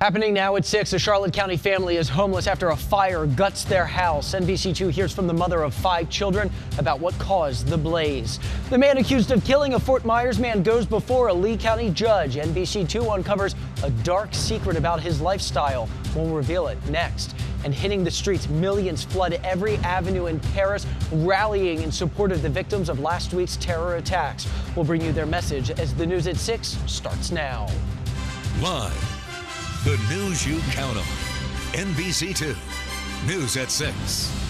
Happening now at 6, a Charlotte County family is homeless after a fire guts their house. NBC2 hears from the mother of 5 children about what caused the blaze. The man accused of killing a Fort Myers man goes before a Lee County judge. NBC2 uncovers a dark secret about his lifestyle. We'll reveal it next. And hitting the streets, millions flood every avenue in Paris, rallying in support of the victims of last week's terror attacks. We'll bring you their message as the news at 6 starts now. Live. The news you count on. NBC2 News at 6.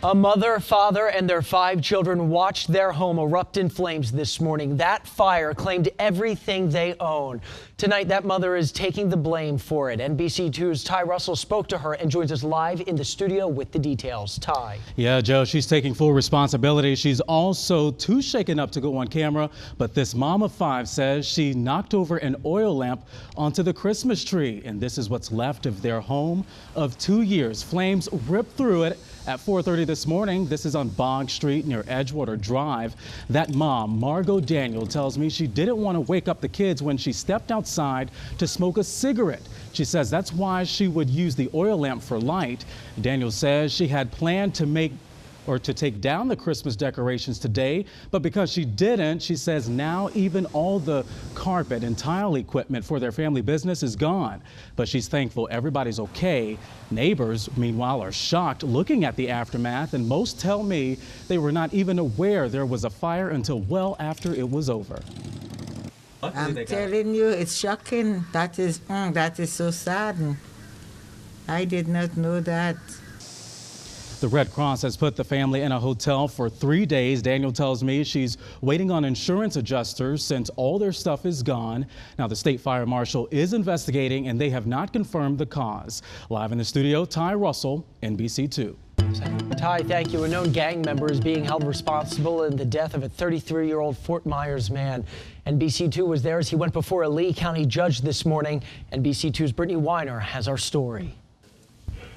A mother, father, and their 5 children watched their home erupt in flames this morning. That fire claimed everything they own. Tonight, that mother is taking the blame for it. NBC2's Ty Russell spoke to her and joins us live in the studio with the details. Ty. Yeah, Joe, she's taking full responsibility. She's also too shaken up to go on camera. But this mom of 5 says she knocked over an oil lamp onto the Christmas tree. And this is what's left of their home of 2 years. Flames ripped through it at 4:30 this morning. This is on Bog Street near Edgewater Drive. That mom, Margot Daniel, tells me she didn't want to wake up the kids when she stepped outside to smoke a cigarette. She says that's why she would use the oil lamp for light. Daniel says she had planned to take down the Christmas decorations today, but because she didn't, she says now even all the carpet and tile equipment for their family business is gone. But she's thankful everybody's okay. Neighbors, meanwhile, are shocked looking at the aftermath, and most tell me they were not even aware there was a fire until well after it was over. I'm telling you, it's shocking. That is so sad. I did not know that. The Red Cross has put the family in a hotel for 3 days. Daniel tells me she's waiting on insurance adjusters since all their stuff is gone. Now, the state fire marshal is investigating and they have not confirmed the cause. Live in the studio, Ty Russell, NBC2. Ty, thank you. A known gang member is being held responsible in the death of a 33-year-old Fort Myers man. NBC2 was there as he went before a Lee County judge this morning. NBC2's Brittany Weiner has our story.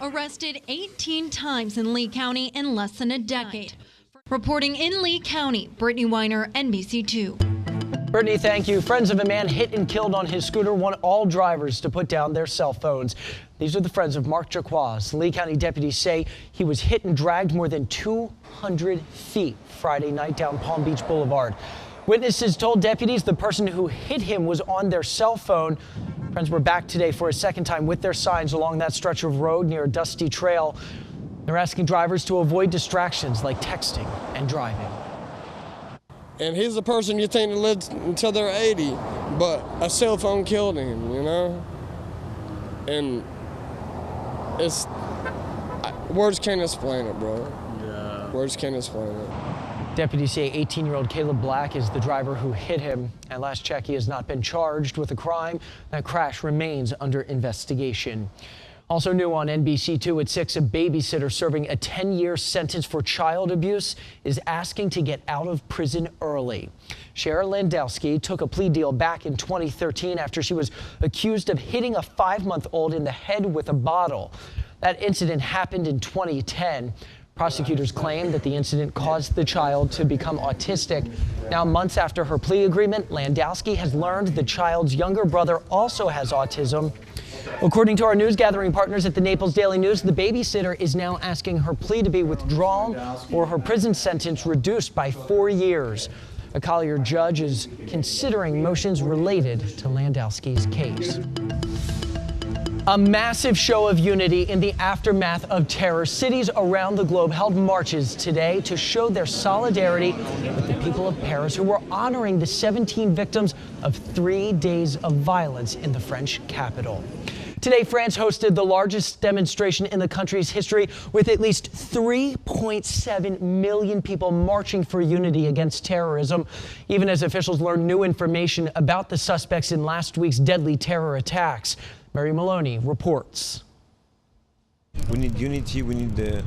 Arrested 18 times in Lee County in less than a decade. Reporting in Lee County, Brittany Weiner, NBC2. Brittany, thank you. Friends of a man hit and killed on his scooter want all drivers to put down their cell phones. These are the friends of Mark Jaquaz. Lee County deputies say he was hit and dragged more than 200 feet Friday night down Palm Beach Boulevard. Witnesses told deputies the person who hit him was on their cell phone. Friends were back today for a second time with their signs along that stretch of road near a dusty trail. They're asking drivers to avoid distractions like texting and driving. And he's the person you think that lives until they're 80, but a cell phone killed him, you know? And words can't explain it, bro. Yeah. Words can't explain it. Deputies say 18-year-old Caleb Black is the driver who hit him. At last check, he has not been charged with a crime. That crash remains under investigation. Also new on NBC2 at 6, a babysitter serving a 10-year sentence for child abuse is asking to get out of prison early. Shara Landowski took a plea deal back in 2013 after she was accused of hitting a 5-month-old in the head with a bottle. That incident happened in 2010. Prosecutors claim that the incident caused the child to become autistic. Now, months after her plea agreement, Landowski has learned the child's younger brother also has autism. According to our news gathering partners at the Naples Daily News, the babysitter is now asking her plea to be withdrawn or her prison sentence reduced by 4 years. A Collier judge is considering motions related to Landowski's case. A massive show of unity in the aftermath of terror. Cities around the globe held marches today to show their solidarity with the people of Paris who were honoring the 17 victims of 3 days of violence in the French capital. Today, France hosted the largest demonstration in the country's history with at least 3.7 million people marching for unity against terrorism, even as officials learned new information about the suspects in last week's deadly terror attacks. Mary Maloney reports. We need unity, we need to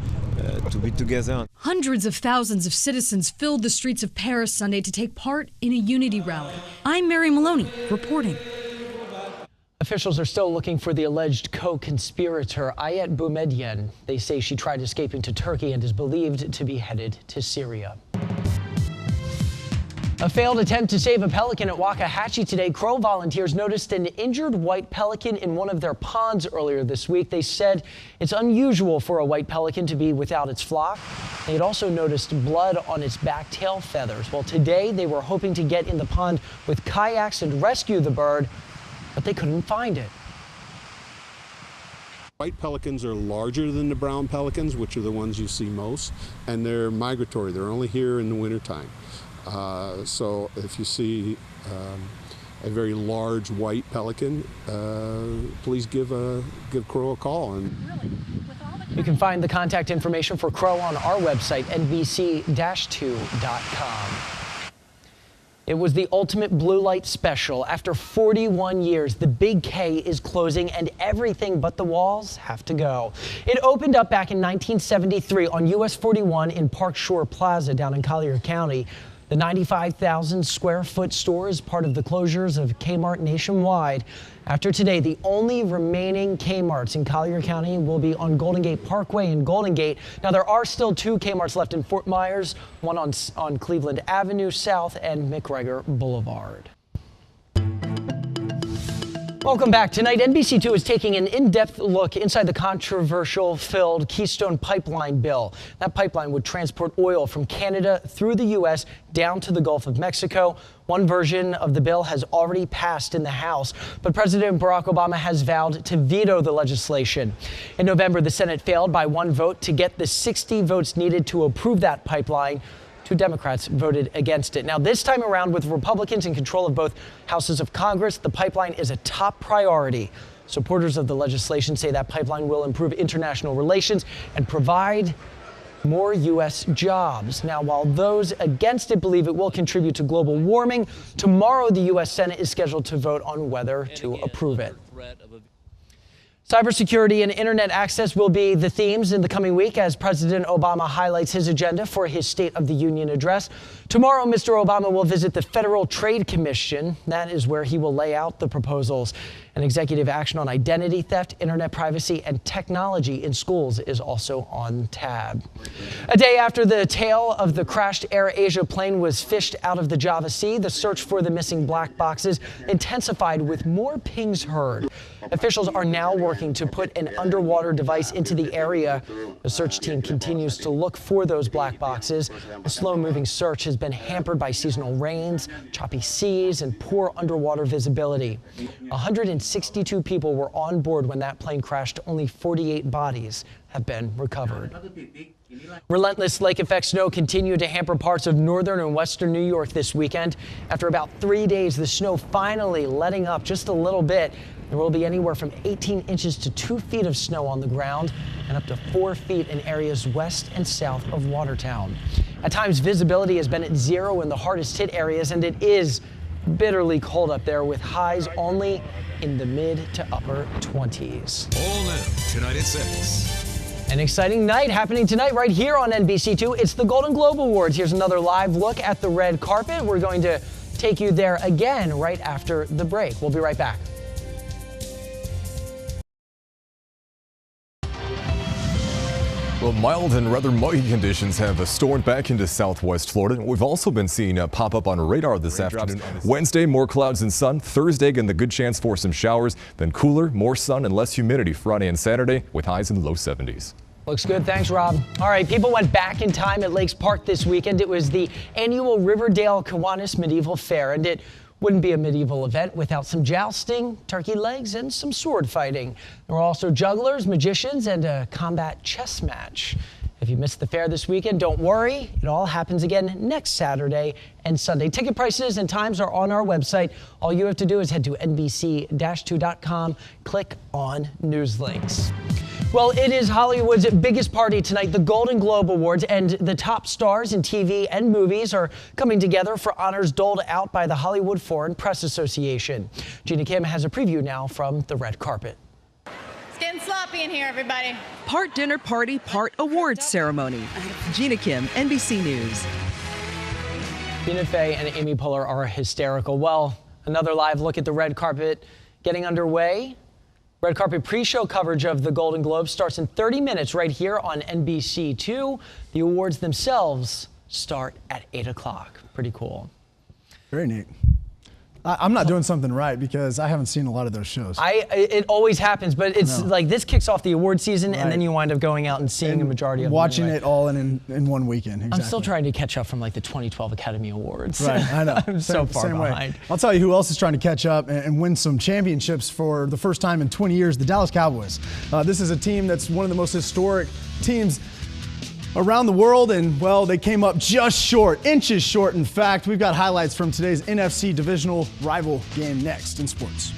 be together. Hundreds of thousands of citizens filled the streets of Paris Sunday to take part in a unity rally. I'm Mary Maloney, reporting. Officials are still looking for the alleged co-conspirator, Ayet Boumediene. They say she tried escaping to Turkey and is believed to be headed to Syria. A failed attempt to save a pelican at Waxahachie today. Crow volunteers noticed an injured white pelican in one of their ponds earlier this week. They said it's unusual for a white pelican to be without its flock. They had also noticed blood on its back tail feathers. Well, today they were hoping to get in the pond with kayaks and rescue the bird, but they couldn't find it. White pelicans are larger than the brown pelicans, which are the ones you see most, and they're migratory. They're only here in the wintertime. So if you see a very large white pelican, please give Crow a call. You can find the contact information for Crow on our website, NBC-2.com. It was the ultimate blue light special. After 41 years, the Big K is closing and everything but the walls have to go. It opened up back in 1973 on US 41 in Park Shore Plaza down in Collier County. The 95,000 square foot store is part of the closures of Kmart nationwide. After today, the only remaining Kmarts in Collier County will be on Golden Gate Parkway in Golden Gate. Now, there are still 2 Kmarts left in Fort Myers, one on Cleveland Avenue South and McGregor Boulevard. Welcome back. Tonight, NBC2 is taking an in-depth look inside the controversial-filled Keystone Pipeline bill. That pipeline would transport oil from Canada through the U.S. down to the Gulf of Mexico. One version of the bill has already passed in the House, but President Barack Obama has vowed to veto the legislation. In November, the Senate failed by 1 vote to get the 60 votes needed to approve that pipeline. 2 Democrats voted against it. Now, this time around, with Republicans in control of both houses of Congress, the pipeline is a top priority. Supporters of the legislation say that pipeline will improve international relations and provide more U.S. jobs. Now, while those against it believe it will contribute to global warming, tomorrow the U.S. Senate is scheduled to vote on whether to approve it. Cybersecurity and internet access will be the themes in the coming week as President Obama highlights his agenda for his State of the Union address. Tomorrow, Mr. Obama will visit the Federal Trade Commission. That is where he will lay out the proposals. An executive action on identity theft, internet privacy, and technology in schools is also on tab. A day after the tail of the crashed AirAsia plane was fished out of the Java Sea, the search for the missing black boxes intensified with more pings heard. Officials are now working to put an underwater device into the area. The search team continues to look for those black boxes. The slow-moving search has been hampered by seasonal rains, choppy seas, and poor underwater visibility. 162 people were on board when that plane crashed. Only 48 bodies have been recovered. Relentless lake effect snow continued to hamper parts of northern and western New York this weekend. After about 3 days, the snow finally letting up just a little bit. There will be anywhere from 18 inches to 2 feet of snow on the ground and up to 4 feet in areas west and south of Watertown. At times, visibility has been at 0 in the hardest hit areas, and it is bitterly cold up there with highs only in the mid to upper 20s. All new tonight at 6. An exciting night happening tonight right here on NBC2. It's the Golden Globe Awards. Here's another live look at the red carpet. We're going to take you there again right after the break. We'll be right back. Well, mild and rather muggy conditions have stormed back into southwest Florida. We've also been seeing pop up on radar this afternoon. Wednesday, more clouds and sun. Thursday, again, the good chance for some showers. Then cooler, more sun and less humidity Friday and Saturday with highs in the low 70s. Looks good. Thanks, Rob. All right, people went back in time at Lakes Park this weekend. It was the annual Riverdale Kiwanis Medieval Fair, and it wouldn't be a medieval event without some jousting, turkey legs, and some sword fighting. There were also jugglers, magicians, and a combat chess match. If you missed the fair this weekend, don't worry. It all happens again next Saturday and Sunday. Ticket prices and times are on our website. All you have to do is head to NBC-2.com, click on News Links. Well, it is Hollywood's biggest party tonight, the Golden Globe Awards, and the top stars in TV and movies are coming together for honors doled out by the Hollywood Foreign Press Association. Gina Kim has a preview now from the red carpet. It's getting sloppy in here, everybody. Part dinner party, part awards ceremony. Gina Kim, NBC News. Tina Fey and Amy Poehler are hysterical. Well, another live look at the red carpet getting underway. Red carpet pre-show coverage of the Golden Globes starts in 30 minutes right here on NBC2. The awards themselves start at 8 o'clock. Pretty cool. Very neat. I'm not doing something right because I haven't seen a lot of those shows. It always happens, but it's like this kicks off the award season, and then you wind up going out and seeing a majority of them. Watching anyway. it all in one weekend. Exactly. I'm still trying to catch up from like the 2012 Academy Awards. Right, I know. I'm so far behind. Way. I'll tell you who else is trying to catch up and win some championships for the first time in 20 years, the Dallas Cowboys. This is a team that's one of the most historic teams around the world, and well, they came up just short, inches short in fact. We've got highlights from today's NFC divisional rival game next in sports.